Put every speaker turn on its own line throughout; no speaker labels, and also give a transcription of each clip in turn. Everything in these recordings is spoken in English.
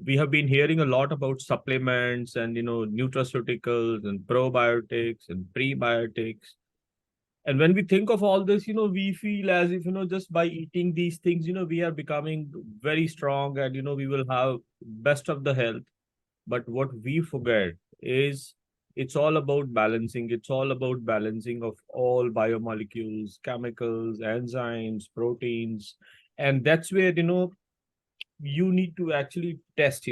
we have been hearing a lot about supplements and nutraceuticals and probiotics and prebiotics. And when we think of all this, we feel as if, just by eating these things, we are becoming very strong and, we will have best of the health. But what we forget is it's all about balancing. It's all about balancing of all biomolecules, chemicals, enzymes, proteins. And that's where, you need to actually test,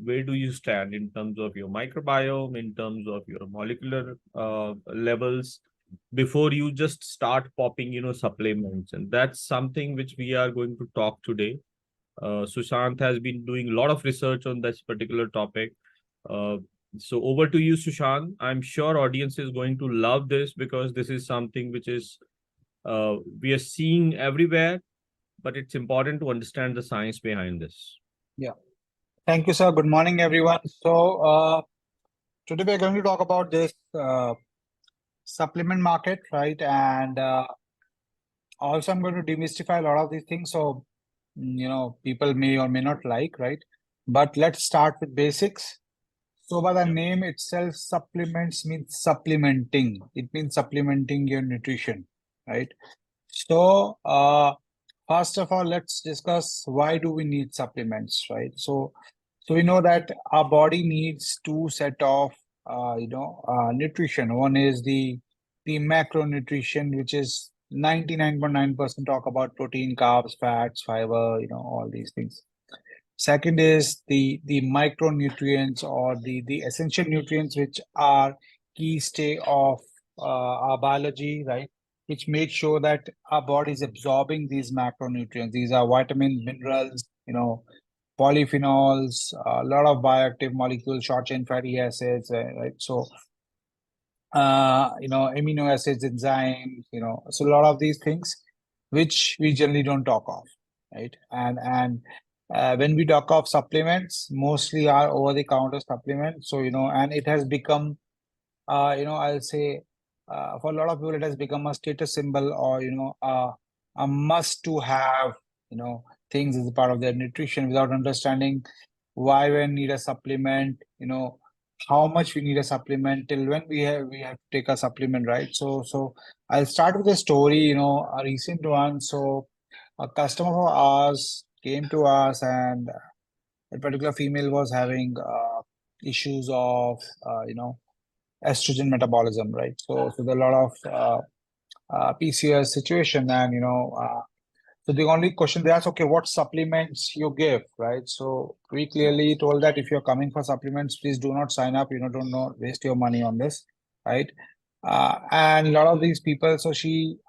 where do you stand in terms of your microbiome, in terms of your molecular levels, before you just start popping, supplements. And that's something which we are going to talk today. Sushant has been doing a lot of research on this particular topic. Uh, so over to you, Sushant. I'm sure audience is going to love this because this is something which is we are seeing everywhere, but it's important to understand the science behind this.
Yeah. Thank you, sir. Good morning, everyone. So, today we're going to talk about this supplement market, right? And also, I'm going to demystify a lot of these things. So, people may or may not like, right? But let's start with basics. So, by the name itself, supplements means supplementing. It means supplementing your nutrition, right? So, first of all, let's discuss why do we need supplements, right? So we know that our body needs two set of nutrition. One is the macronutrition, which is 99.9% talk about protein, carbs, fats, fiber, all these things. Second is the micronutrients or the essential nutrients, which are key stay of our biology, right? Which make sure that our body is absorbing these macronutrients. These are vitamins, minerals, polyphenols, a lot of bioactive molecules, short chain fatty acids, right? So, amino acids, enzymes, so a lot of these things which we generally don't talk of, right? And when we talk of supplements, mostly are over-the-counter supplements. So, and it has become, I'll say, for a lot of people, it has become a status symbol or, a must to have, things as a part of their nutrition without understanding why we need a supplement, how much we need a supplement, till when we have to take a supplement, right? So I'll start with a story, a recent one. So a customer of ours came to us, and a particular female was having issues of estrogen metabolism, right? So there are a lot of PCOS situation, and so the only question they asked, okay, what supplements you give, right? So we clearly told that if you're coming for supplements, please do not sign up. Don't know, waste your money on this, right? And a lot of these people. So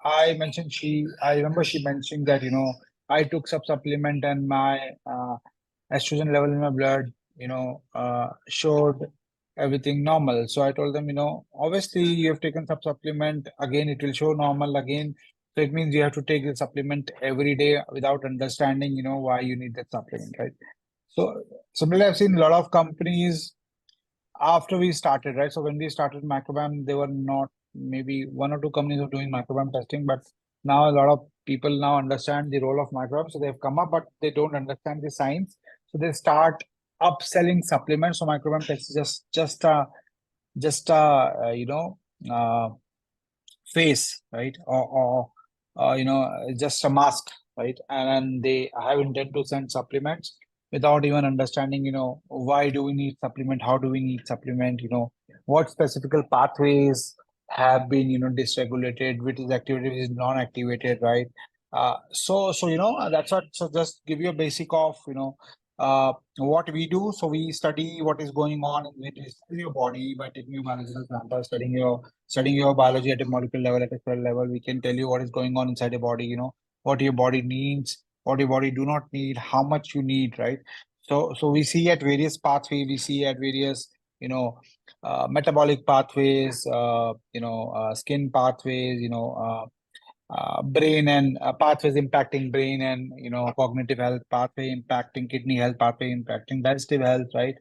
I remember she mentioned that I took some supplement and my estrogen level in my blood, showed everything normal. So I told them, obviously you have taken some supplement. Again, it will show normal again. So it means you have to take the supplement every day without understanding, why you need that supplement, right? So similarly, I've seen a lot of companies after we started, right? So when we started microbiome, they were not, maybe one or two companies were doing microbiome testing, but now a lot of people now understand the role of microbiome. So they've come up, but they don't understand the science. So they start upselling supplements. So microbiome test is just uh, face, right? Or just a mask, right? And they have intent to send supplements without even understanding, why do we need supplement? How do we need supplement? What specific pathways have been, dysregulated, which is activated, which is non-activated, right? So that's what. So just give you a basic of, what we do. So we study what is going on in your body by taking your biological sample, studying your biology at a molecular level, at a cell level. We can tell you what is going on inside your body, what your body needs, what your body do not need, how much you need, right? So we see at various pathways, we see at various, metabolic pathways, skin pathways, brain and pathways impacting brain and cognitive health, pathway impacting kidney health, pathway impacting digestive health, right?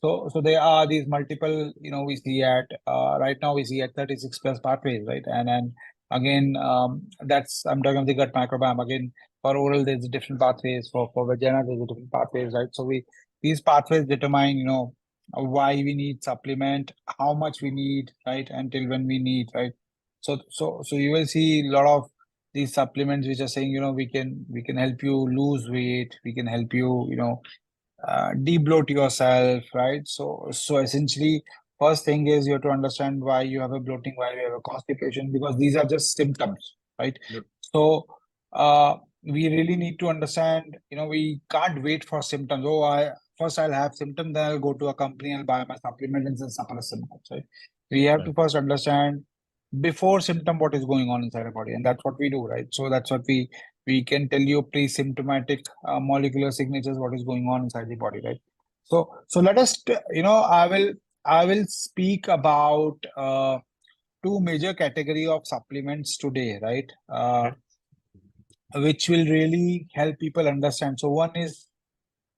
So there are these multiple, we see at right now we see at 36 plus pathways, right? And again, that's, I'm talking of the gut microbiome. Again, for oral there's different pathways, for vagina there's different pathways, right? So These pathways determine, you know, why we need supplement, how much we need, right, until when we need, right. So you will see a lot of these supplements which are saying, you know, we can help you lose weight, we can help you, you know, de-bloat yourself, right? So essentially, first thing is you have to understand why you have a bloating, why you have a constipation, because these are just symptoms, right?
Yep.
So we really need to understand, you know, we can't wait for symptoms. Oh, I'll have symptoms, then I'll go to a company and buy my supplement and then suppress symptoms, right? We have to
Right.
first understand before symptom what is going on inside the body, and that's what we do, right? So that's what we can tell you pre-symptomatic molecular signatures what is going on inside the body, right? So let us you know, I will speak about two major category of supplements today, right?
Okay.
Which will really help people understand. So one is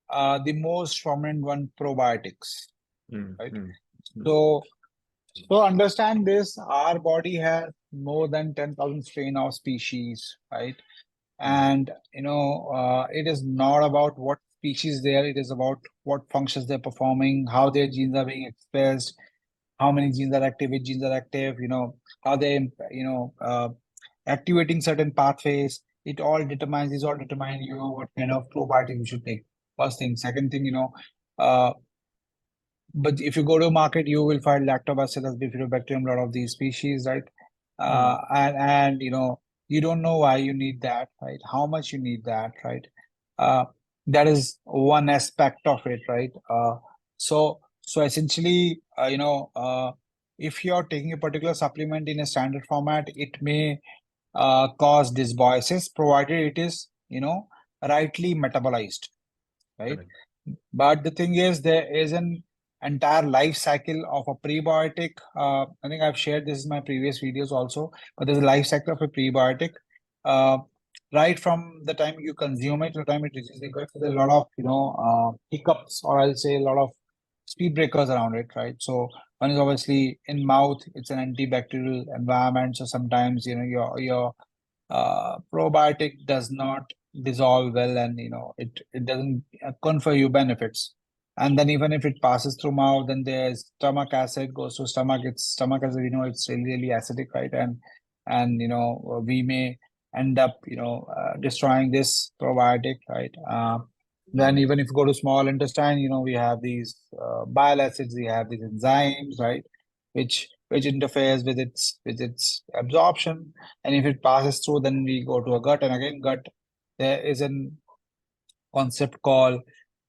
the most prominent one, probiotics,
Mm,
right?
mm, mm.
So so understand this, our body has more than 10,000 strain of species, right?
Mm.
And you know, it is not about what species they are, it is about what functions they're performing, how their genes are being expressed, how many genes are active, which genes are active, you know, how they, you know, activating certain pathways. It all determines, these all determine, you know, what kind of probiotic you should take. First thing. Second thing, you know, uh, but if you go to market, you will find lactobacillus, bifidobacterium, a lot of these species, right?
Mm.
And you know, you don't know why you need that, right? How much you need that, right? Uh, that is one aspect of it, right? So essentially, if you're taking a particular supplement in a standard format, it may cause dysbiosis, provided it is, you know, rightly metabolized, right?
Correct.
But the thing is, there is an entire life cycle of a prebiotic. I think I've shared this in my previous videos also, but there's a life cycle of a prebiotic. Uh, right from the time you consume it to the time it reaches the gut, there's a lot of, you know, hiccups, or I'll say a lot of speed breakers around it, right? So one is obviously in mouth, it's an antibacterial environment. So sometimes, you know, your probiotic does not dissolve well, and you know, it doesn't confer you benefits. And then even if it passes through mouth, then there's stomach acid goes to stomach. It's stomach acid, you know, it's really acidic, right? And you know, we may end up, you know, destroying this probiotic, right? Then
Mm.
even if you go to small intestine, you know, we have these bile acids, we have these enzymes, right? Which interferes with its absorption. And if it passes through, then we go to a gut. And again, gut, there is an concept called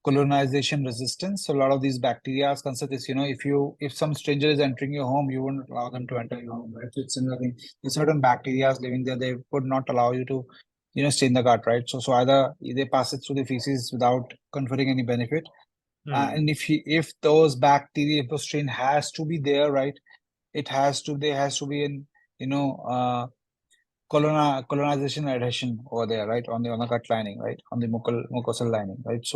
colonization resistance. So a lot of these bacteria concept is, you know, if some stranger is entering your home, you wouldn't allow them to enter your home, right? So it's similar thing. There's certain bacteria living there, they would not allow you to, you know, stay in the gut, right? So either they pass it through the feces without conferring any benefit.
Mm.
And if those bacteria, if the strain has to be there, right? There has to be in, you know, colonization adhesion over there, right, on the gut lining, right, on the mucosal lining, right.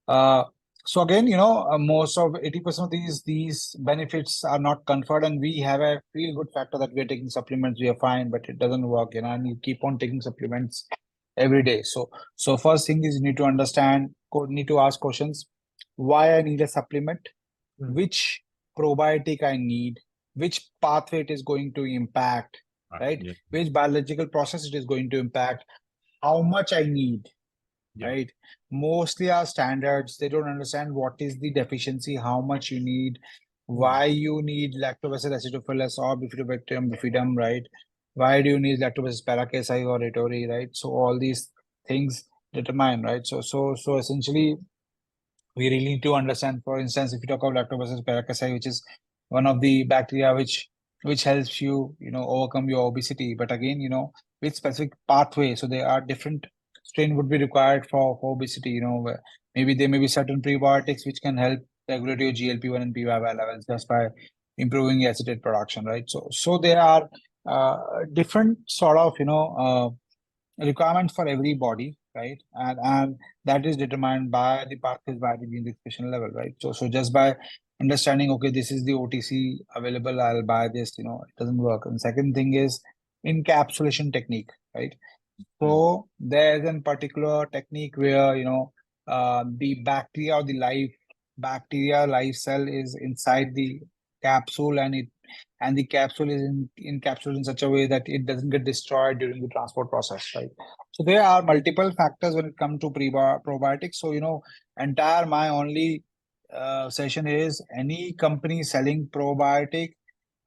Uh, so again, you know, most of 80% of these benefits are not conferred, and we have a feel good factor that we are taking supplements, we are fine, but it doesn't work, you know, and you keep on taking supplements every day. So first thing is you need to understand, need to ask questions: why I need a supplement,
Mm.
which probiotic I need, which pathway it is going to impact,
Ah,
right?
yeah.
Which biological process it is going to impact, how much I need,
Yeah.
right? Mostly our standards, they don't understand what is the deficiency, how much you need,
Mm.
why you need lactobacillus acidophilus or bifidobacterium bifidum, right? Why do you need lactobacillus paracasi or retori, right? So all these things determine, right? So essentially, we really need to understand. For instance, if you talk about lactobacillus paracasi, which is one of the bacteria which helps you, you know, overcome your obesity. But again, you know, with specific pathway, so there are different strain would be required for obesity. You know, maybe there may be certain prebiotics which can help regulate your GLP-1 and PYY levels just by improving acetate production, right? So there are different sort of, you know, requirements for every body, right? And that is determined by the pathways, by the gene expression level, right? So just by understanding, okay, this is the OTC available, I'll buy this, you know, it doesn't work. And second thing is encapsulation technique, right?
Mm.
So there's a particular technique where, you know, the bacteria or the bacteria life cell is inside the capsule, and the capsule is encapsulated in such a way that it doesn't get destroyed during the transport process, right? So there are multiple factors when it comes to probiotics. So, entire my only session is any company selling probiotic,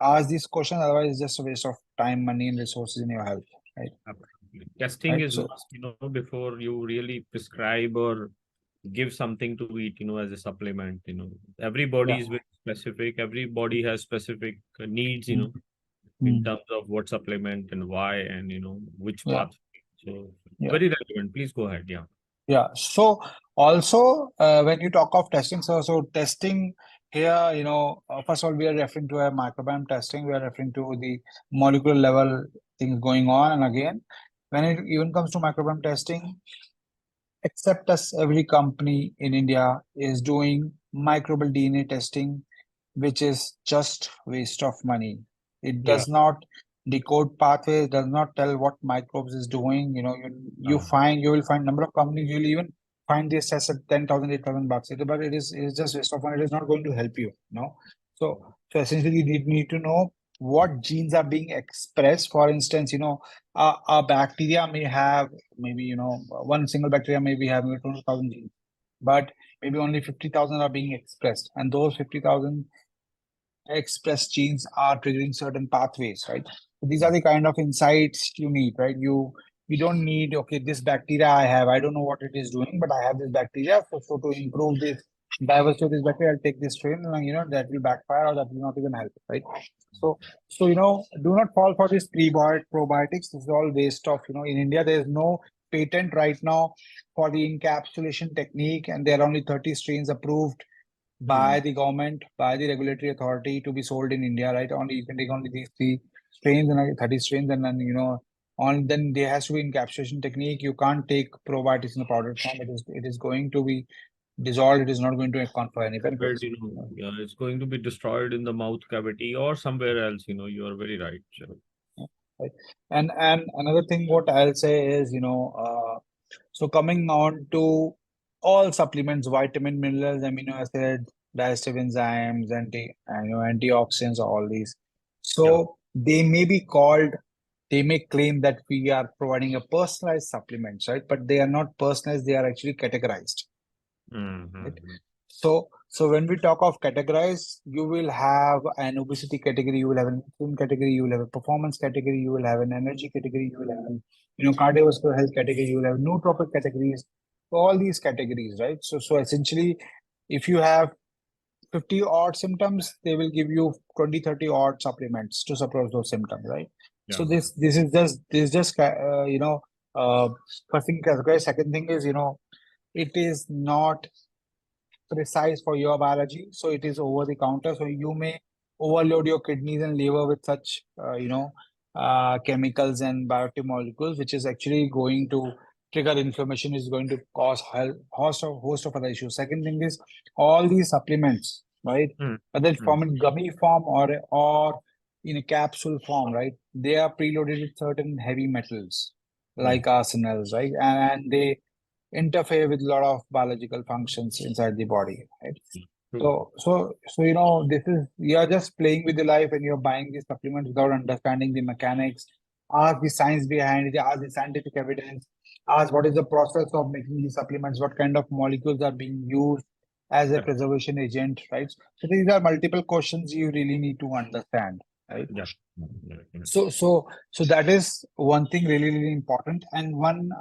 ask this question, otherwise it's just a waste of time, money, and resources in your health, right?
Absolutely. Testing
Right.
is
So
must, before you really prescribe or give something to eat, as a supplement. Everybody
yeah.
is very specific. Everybody has specific needs,
Mm,
in
mm.
terms of what supplement and why, and which
Yeah.
path. So
Yeah.
very relevant. Please go ahead. Yeah.
Yeah. So also, when you talk of testing, so testing here, first of all, we are referring to a microbiome testing. We are referring to the molecular level things going on. And again, when it even comes to microbiome testing, except as every company in India is doing microbial DNA testing, which is just waste of money. It
Yeah.
does not decode pathways, does not tell what microbes is doing. You will find number of companies, you'll even find this test at 10,000, 8,000 bucks. But it is just waste of money. It is not going to help you, So essentially you need to know what genes are being expressed. For instance, a bacteria may have maybe, one single bacteria maybe have maybe 20,000 genes, but maybe only 50,000 are being expressed, and those 50,000 expressed genes are triggering certain pathways, right? So these are the kind of insights you need, right? You don't need, okay, this bacteria I don't know what it is doing, but I have this bacteria. So to improve this diversity of this bacteria, I'll take this strain, and that will backfire or that will not even help, right? So do not fall for this probiotics. This is all waste of, in India, there is no patent right now for the encapsulation technique, and there are only 30 strains approved by the government, by the regulatory authority to be sold in India, right? Only you can take only these three strains and 30 strains, and then then there has to be encapsulation technique. You can't take probiotics in a powdered form. It is going to be dissolved. It is not going to confer any
But,
benefits.
yeah, it's going to be destroyed in the mouth cavity or somewhere else. You are very right. Sure.
Right. And another thing, what I'll say is, so coming on to all supplements, vitamin, minerals, amino acid, digestive enzymes, antioxidants, all these.
Yeah.
So they may claim that we are providing a personalized supplements, right? But they are not personalized, they are actually categorized. Right?
Mm-hmm.
So when we talk of categorize, you will have an obesity category, you will have an insulin category, you will have a performance category, you will have an energy category, you will have cardiovascular health category, you will have nootropic categories, all these categories, right? So essentially, if you have 50 odd symptoms, they will give you 20, 30 odd supplements to suppress those symptoms, right? So
Yeah.
uh, first thing category. Second thing is, it is not precise for your biology, so it is over the counter. So you may overload your kidneys and liver with such chemicals and bioactive molecules, which is actually going to trigger inflammation, is going to cause host of other issues. Second thing is all these supplements, right? Whether it's form in gummy form or in a capsule form, right? They are preloaded with certain heavy metals like arsenals, right? And they interfere with a lot of biological functions inside the body, right?
True.
So this is, you are just playing with the life and you're buying these supplements without understanding the mechanics. Ask the science behind it, ask the scientific evidence, ask what is the process of making these supplements, what kind of molecules are being used as a
Yeah.
preservation agent, right? So these are multiple questions you really need to understand, right?
Yeah.
So that is one thing really, really important. And one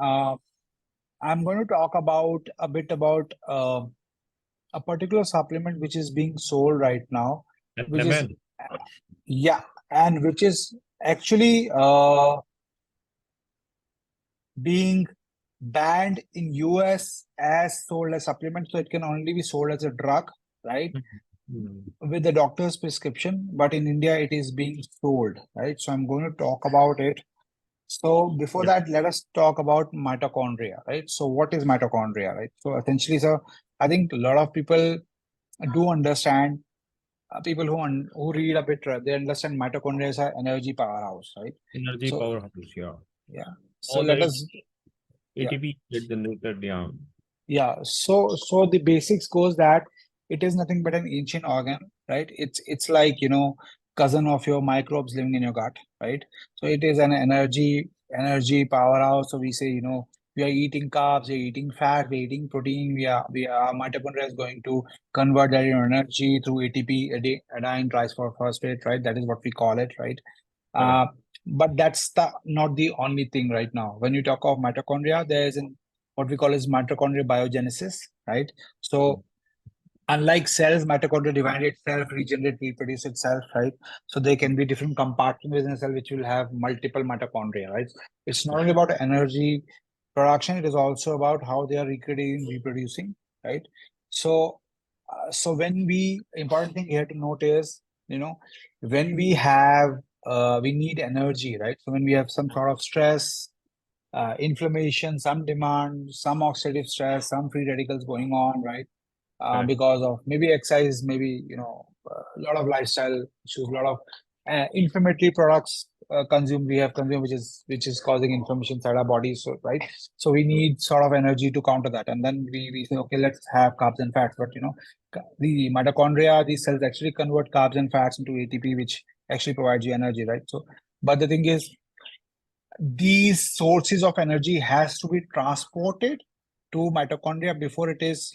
I'm going to talk about a bit about a particular supplement which is being sold right now, which is
Lemon.
yeah, and which is actually being banned in US as sold as supplement, so it can only be sold as a drug, right? With the doctor's prescription, but in India it is being sold, right? So I'm going to talk about it. So before
Yeah.
that, let us talk about mitochondria, right? So what is mitochondria, right? So essentially, I think a lot of people do understand, people who read a bit, they understand mitochondria is an energy powerhouse, right?
Energy
So
powerhouse. Yeah.
yeah. So
All the
let us, yeah.
ATP get generated. Yeah.
Yeah, so the basics goes that it is nothing but an ancient organ, right? It's like, cousin of your microbes living in your gut, right? So it is an energy powerhouse. So we say, we are eating carbs, we're eating fat, we're eating protein, our mitochondria is going to convert that into energy through ATP, adenine triphosphate, right? That is what we call it, right?
Correct.
Uh, but that's not the only thing right now. When you talk of mitochondria, there is what we call is mitochondrial biogenesis, right? So unlike cells, mitochondria divide itself, regenerate, reproduce itself, right? So there can be different compartments within a cell which will have multiple mitochondria, right? It's not only about energy production, it is also about how they are recreating, reproducing, right? So when important thing here to note is, when we need energy, right? So when we have some sort of stress, inflammation, some demand, some oxidative stress, some free radicals going on, right?
Correct.
Because of maybe exercise, maybe a lot of lifestyle issues, a lot of inflammatory products consumed we have consumed, which is causing inflammation inside our bodies. So right, so we need sort of energy to counter that, and then we say, okay, let's have carbs and fats. But the mitochondria, these cells actually convert carbs and fats into ATP, which actually provides you energy, right? So, but the thing is, these sources of energy has to be transported to mitochondria before it is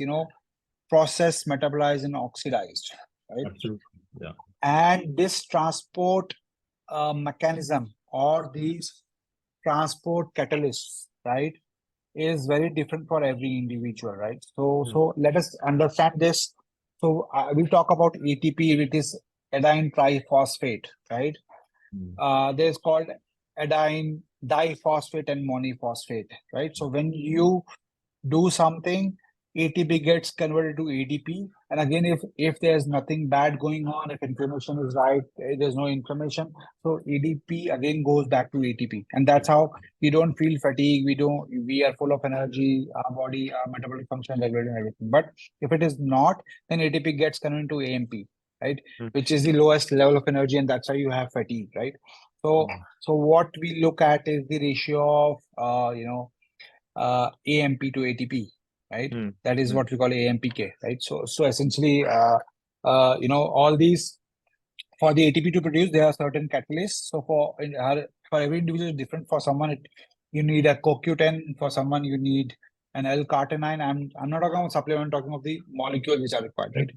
processed, metabolized, and oxidized, right?
Absolutely. Yeah.
And this transport mechanism or these transport catalysts, right, is very different for every individual, right? So let us understand this. So we'll talk about ATP, which is adenine triphosphate, right? There's called adenine diphosphate and monophosphate, right? So when you do something, ATP gets converted to ADP. And again, if there's nothing bad going on, if inflammation is right, there's no inflammation. So ADP again goes back to ATP. And that's how we don't feel fatigue. We are full of energy, our body, our metabolic function regulated and everything. But if it is not, then ATP gets converted to AMP, right? Which is the lowest level of energy, and that's why you have fatigue, right? So what we look at is the ratio of AMP to ATP, right? That is what we call AMPK, right? So essentially, all these, for the ATP to produce, there are certain catalysts. So for every individual, it's different. For someone, you need a CoQ10. For someone, you need an L-carnitine. I'm not talking about supplement. I'm talking of the molecules which are required, right?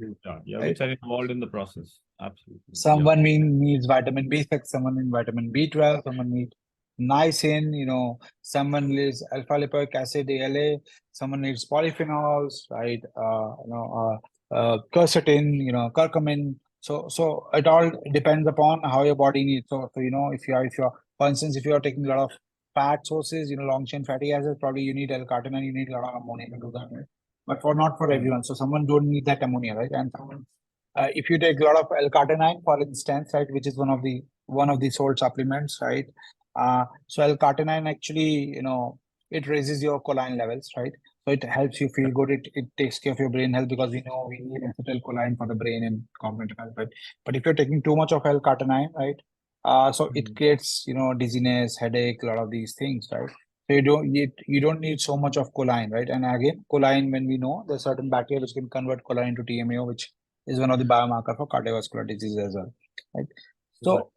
Yeah,
Right.
which are involved in the process. Absolutely.
Someone needs vitamin B6, someone needs vitamin B12, someone needs niacin, someone needs alpha lipoic acid, ALA, someone needs polyphenols, right? Quercetin, curcumin. So it all depends upon how your body needs. So if you're, for instance, if you are taking a lot of fat sources, long chain fatty acids, probably you need L-carnitine, you need a lot of ammonia to do that, right? But not for everyone. So someone don't need that ammonia, right? And someone if you take a lot of L-carnitine, for instance, right, which is one of the sold supplements, right? So L-carnitine actually, it raises your choline levels, right? So it helps you feel good. It takes care of your brain health because we know we need acetylcholine for the brain and cognitive health, right? But if you're taking too much of L-carnitine, right, so it creates, dizziness, headache, a lot of these things, right? So you don't need so much of choline, right? And again, choline, when we know there's certain bacteria which can convert choline into TMAO, which is one of the biomarker for cardiovascular disease as well, right? So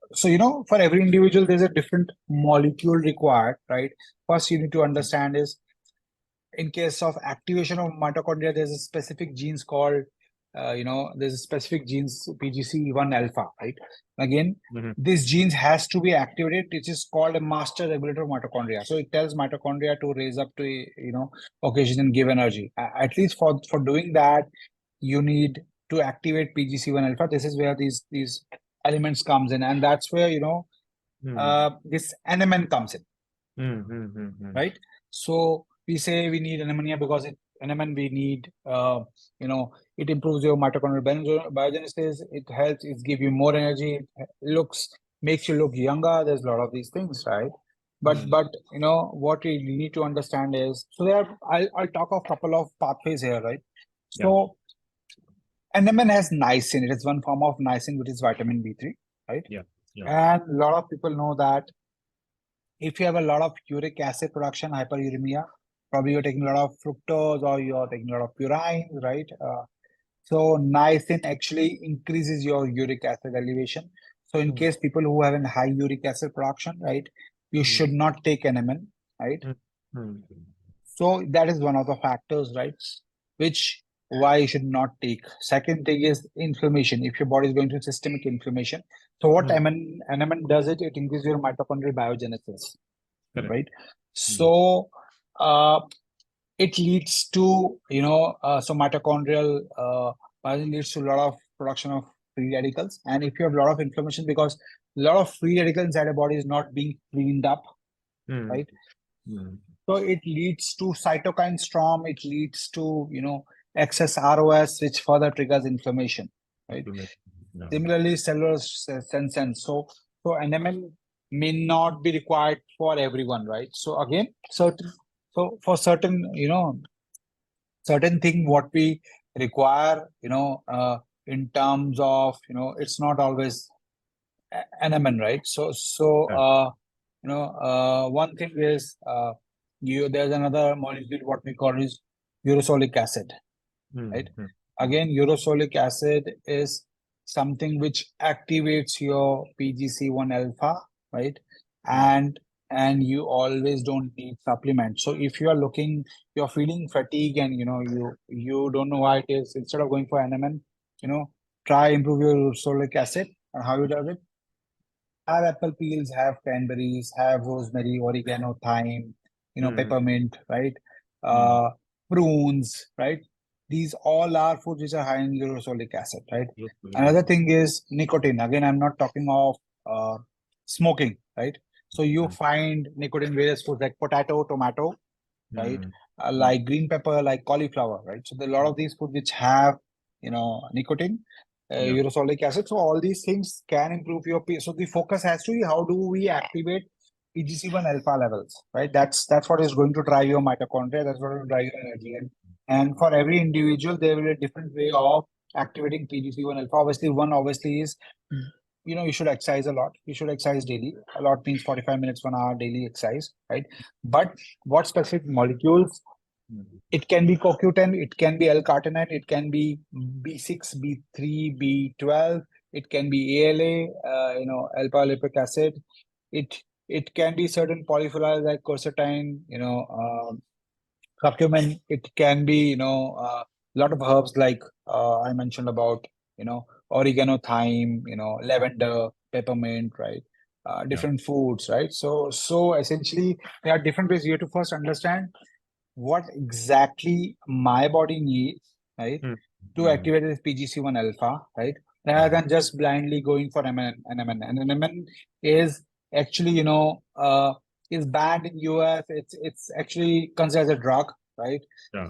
for every individual, there's a different molecule required, right? First, you need to understand is in case of activation of mitochondria, there's a specific genes called, there's a specific genes PGC1 alpha, right? Again, this genes has to be activated, which is called a master regulator of mitochondria. So it tells mitochondria to raise up to, occasion and give energy. At least for doing that, you need to activate PGC1 alpha. This is where these elements comes in, and that's where this NMN comes in, right? So we say we need anemia because NMN we need, it improves your mitochondrial biogenesis. It helps. It gives you more energy. It makes you look younger. There's a lot of these things, right? But what we need to understand is, so I'll talk of a couple of pathways here, right? So NMN has niacin. It is one form of niacin, which is vitamin B3, right?
Yeah.
And a lot of people know that if you have a lot of uric acid production, hyperuremia, probably you're taking a lot of fructose or you're taking a lot of purines, right? So niacin actually increases your uric acid elevation. So in case people who have a high uric acid production, right, you should not take NMN, right? So that is one of the factors, right, which why you should not take. Second thing is inflammation. If your body is going through systemic inflammation, so what NMN does it increases your mitochondrial biogenesis,
Correct.
right? So it leads to, so mitochondrial biogenesis leads to a lot of production of free radicals. And if you have a lot of inflammation, because a lot of free radicals inside the body is not being cleaned up, right? So it leads to cytokine storm, it leads to, excess ROS, which further triggers inflammation, right? Similarly, cellular senescence. So NMN may not be required for everyone, right? So again, so for certain, certain thing what we require, in terms of, it's not always NMN, right? One thing is there's another molecule what we call is urosolic acid, right? Again, urosolic acid is something which activates your PGC1 alpha, right? And you always don't need supplements. So if you are looking, you're feeling fatigue and you don't know why it is, instead of going for NMN, try improve your urosolic acid. And how you do it? Have apple peels, have cranberries, have rosemary, oregano, thyme, peppermint, right? Prunes, right? These all are foods which are high in urosolic acid, right? Another thing is nicotine. Again, I'm not talking of smoking, right? So you find nicotine in various foods like potato, tomato, right? Like green pepper, like cauliflower, right? So there are a lot of these foods which have, nicotine, urosolic acid. So all these things can improve your pH. So the focus has to be how do we activate PGC1 alpha levels, right? That's what is going to drive your mitochondria. That's what will drive your energy. And for every individual, there will be a different way of activating PGC1 alpha. Obviously is, you should exercise a lot. You should exercise daily. A lot means 45 minutes, 1 hour daily exercise, right? But what specific molecules? It can be CoQ10, it can be L-carnitine, it can be B6, B3, B12, it can be ALA, alpha-lipoic acid. It can be certain polyphenols like quercetin, curcumin. It can be, a lot of herbs like I mentioned about, oregano, thyme, lavender, peppermint, right? Different foods, right? So essentially, there are different ways. You have to first understand what exactly my body needs, right, to activate this PGC1 alpha, right, rather than just blindly going for NMN. And NMN is actually, is banned in US. It's actually considered as a drug, right?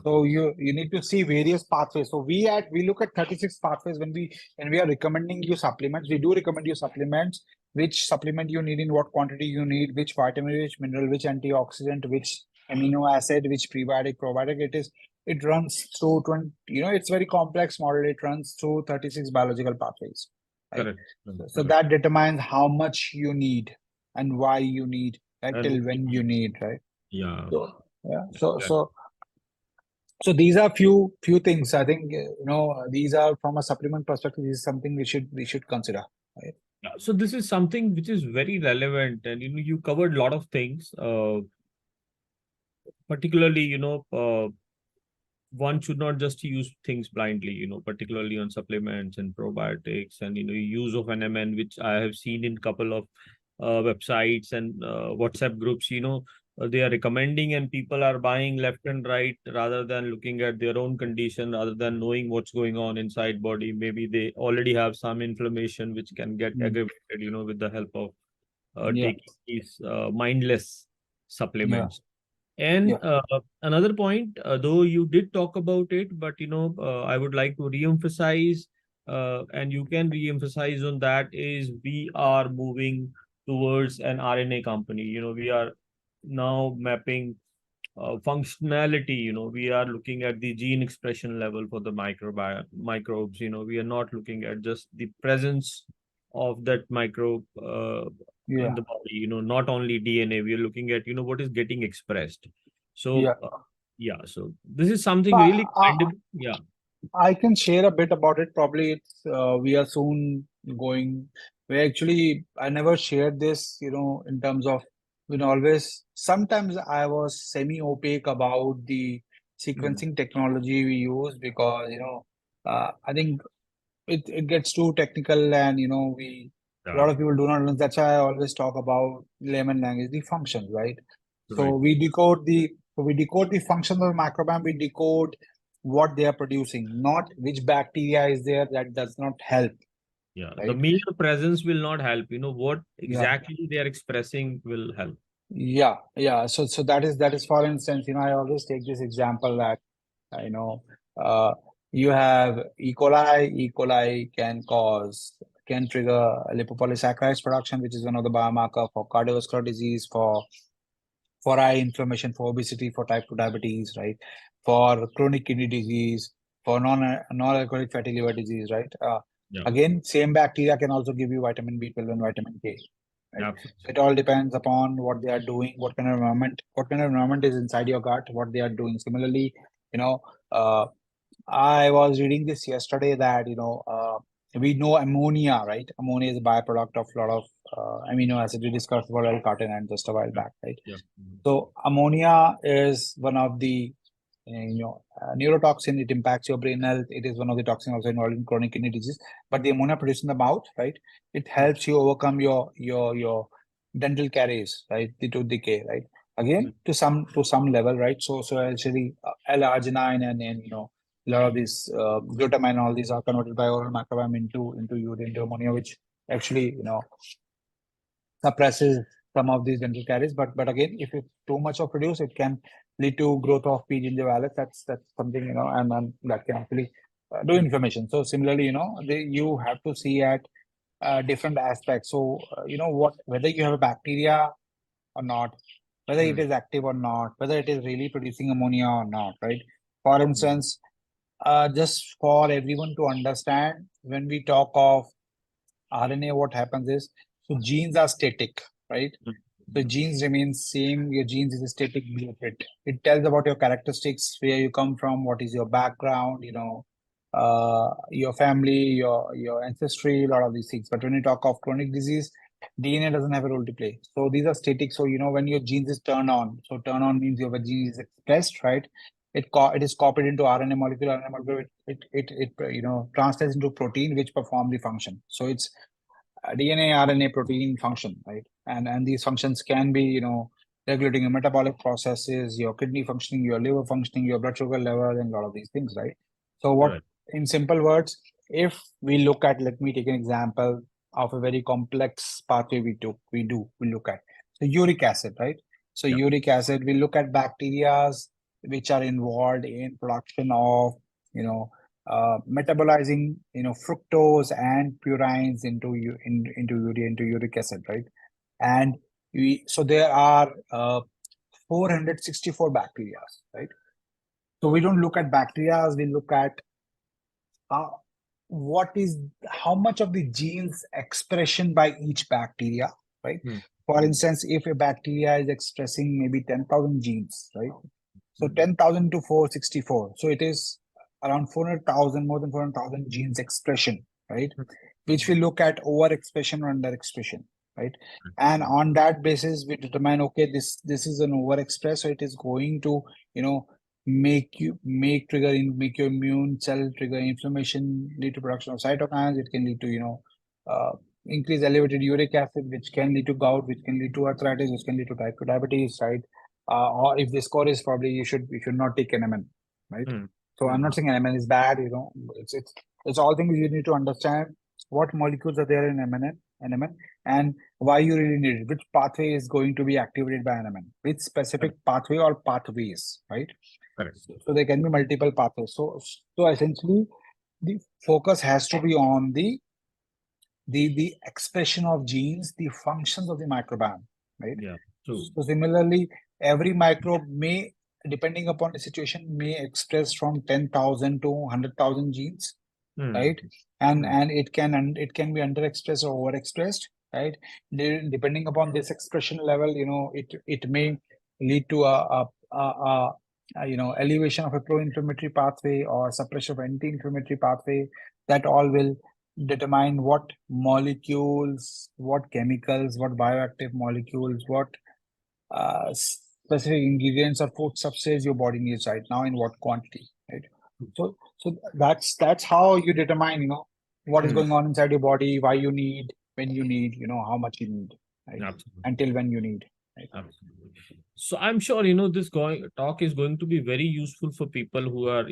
So you need to see various pathways. So we look at 36 pathways when we are recommending you supplements. We do recommend you supplements. Which supplement you need, in what quantity you need, which vitamin, which mineral, which antioxidant, which amino acid, which prebiotic, probiotic. It runs through 20, it's very complex model. It runs through 36 biological pathways, right? So that determines how much you need and why you need, right, till when you need, right? So these are few things. I think these are, from a supplement perspective, this is something we should consider, right?
So this is something which is very relevant, and you covered a lot of things. Particularly, one should not just use things blindly, particularly on supplements and probiotics and, use of NMN, which I have seen in couple of websites and WhatsApp groups, they are recommending and people are buying left and right rather than looking at their own condition, rather than knowing what's going on inside body. Maybe they already have some inflammation which can get aggravated, with the help of taking these mindless supplements. And another point, though you did talk about it, but I would like to re-emphasize, and you can re-emphasize on that, is we are moving towards an RNA company. We are now mapping functionality. We are looking at the gene expression level for the microbes. We are not looking at just the presence of that microbe in the body. Not only DNA. We are looking at what is getting expressed. So Yeah. So this is something
So
really kind of, yeah.
I can share a bit about it. Probably it's we are soon going. We actually I never shared this, in terms of always sometimes I was semi-opaque about the
Mm.
sequencing technology we use because I think it gets too technical and we a
Yeah.
lot of people do not know. That's why I always talk about layman language, the functions, right?
Right.
So we decode the functions of the microbiome, we decode what they are producing, not which bacteria is there. That does not help,
Yeah. The
right?
mere presence will not help. What
Yeah.
exactly they are expressing will help.
Yeah. So that is for instance, I always take this example that you know uh, you have E. coli. E. coli can trigger lipopolysaccharides production, which is one of the biomarker for cardiovascular disease, for eye inflammation, for obesity, for type 2 diabetes, right? For chronic kidney disease, for non-alcoholic fatty liver disease, right?
Yeah.
Again, same bacteria can also give you vitamin B12 and vitamin K, right?
Absolutely.
So it all depends upon what they are doing, what kind of environment is inside your gut, what they are doing. Similarly, you know, uh, I was reading this yesterday that we know ammonia, right? Ammonia is a byproduct of a lot of amino acids. We discussed about L-carnitine just a while
Yeah.
back, right?
Yeah. Mhm.
So ammonia is one of the neurotoxin. It impacts your brain health. It is one of the toxins also involved in chronic kidney disease. But the ammonia produced in the mouth, right? It helps you overcome your dental caries, right? The tooth decay, right? Again,
Mm.
to some level, right? So actually, L-arginine and a lot of these glutamine, all these are converted by oral microbiome into urine, into ammonia, which actually suppresses some of these dental caries. But again, if it's too much of produce, it can lead to growth of P. gingivalis. That's something and that can actually do
Mm.
inflammation. So similarly, you have to see at different aspects. So what whether you have a bacteria or not, whether it
Mm.
is active or not, whether it is really producing ammonia or not, right? For
Mm.
instance, just for everyone to understand, when we talk of RNA, what happens is, so genes are static, right?
Mm.
So
Mm.
genes remain same. Your genes is a static blueprint. It tells about your characteristics, where you come from, what is your background, your family, your ancestry, a lot of these things. But when you talk of chronic disease, DNA doesn't have a role to play. So these are static. So when your genes is turned on, so turn on means your gene is expressed, right? It is copied into RNA molecule. RNA molecule it translates into protein, which perform the function. So it's DNA, RNA, protein function, right? And these functions can be, regulating your metabolic processes, your kidney functioning, your liver functioning, your blood sugar level, and a lot of these things, right? So what,
Right.
in simple words, if we look at, let me take an example of a very complex pathway we look at. So uric acid, right? So
Yeah.
uric acid, we look at bacterias which are involved in production of, metabolizing fructose and purines into urea, into uric acid, right? And so there are 464 bacteria, right? So we don't look at bacteria, we look at how what is how much of the genes expression by each bacteria, right?
Mm.
For
Mm.
instance, if a bacteria is expressing maybe 10,000 genes, right? So
Mm.
10,000 to 464. So it is around 400,000, more than 400,000 genes expression, right? Which we
Mm.
look at overexpression or underexpression, right? And
Mm.
on that basis, we determine, okay, this is an overexpress, so it is going to, you know, make your immune cell trigger inflammation, lead to production of cytokines. It can lead to, uh, increase elevated uric acid, which can lead to gout, which can lead to arthritis, which can lead to type 2 diabetes, right? Or if the score is, probably you should not take NMN, right?
Mm.
So I'm
Mm.
not saying NMN is bad, it's all things you need to understand what molecules are there in NMN, and why you really need it, which pathway is going to be activated by NMN, which specific
Correct.
pathway or pathways, right?
Correct.
So there can be multiple pathways. So essentially, the focus has to be on the expression of genes, the functions of the microbiome, right?
Yeah. True.
So similarly, every microbe may, depending upon the situation, may express from 10,000 to 100,000 genes,
Mm.
right? And
Mm.
and it can be underexpressed or overexpressed, right? Depending upon this expression level, it may lead to a elevation of a pro-inflammatory pathway or suppression of anti-inflammatory pathway, that all will determine what molecules, what chemicals, what bioactive molecules, what specific ingredients or food substances your body needs right now in what quantity, right? So that's how you determine, what is going on inside your body, why you need, when you need, how much you need, right?
Absolutely.
Until when you need. Right?
Absolutely. So I'm sure, this talk is going to be very useful for people who are,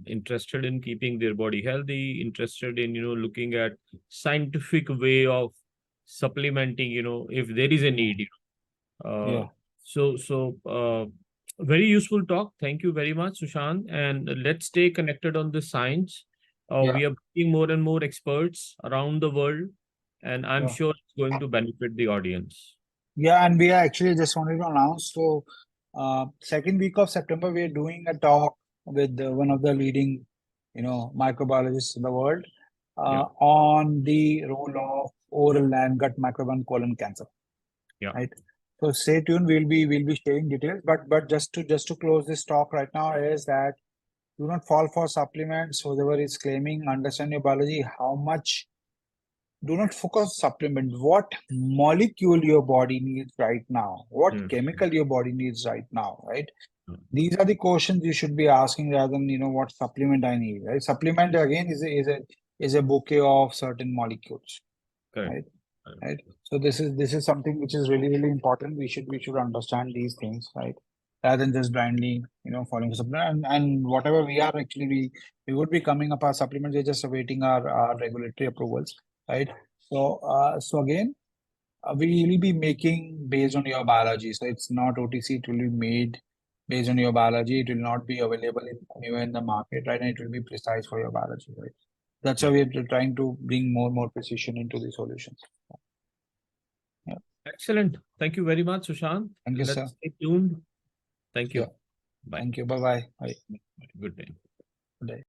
interested in keeping their body healthy, interested in, looking at scientific way of supplementing, if there is a need.
Yeah.
Very useful talk. Thank you very much, Sushant. And let's stay connected on the science.
Yeah.
We are bringing more and more experts around the world, and I'm
Yeah.
sure it's going to benefit the audience.
Yeah, and we are actually just wanted to announce. So, second week of September, we are doing a talk with one of the leading, microbiologists in the world,
Yeah.
on the role of oral and gut microbiome colon cancer.
Yeah.
Right. So stay tuned. We'll be sharing details. But just to close this talk right now is that do not fall for supplements. Whoever is claiming understand your biology, how much. Do not focus supplement. What molecule your body needs right now? What chemical your body needs right now? Right. These are the questions you should be asking rather than what supplement I need. Right. Supplement again is a bouquet of certain molecules.
Correct.
Right. So this is something which is really important. We should understand these things, right? Rather than just blindly following a supplement, and whatever we are actually we would be coming up our supplements. We're just awaiting our regulatory approvals, right? So again, we will be making based on your biology. So it's not OTC. It will be made based on your biology. It will not be available anywhere in the market, right? And it will be precise for your biology, right? That's why we're trying to bring more precision into the solutions. Yeah.
Excellent. Thank you very much, Sushant.
Thank you,
Let's
sir.
stay tuned. Thank you.
Yeah.
Bye.
Thank you. Bye-bye. Bye.
Good day.
Good day.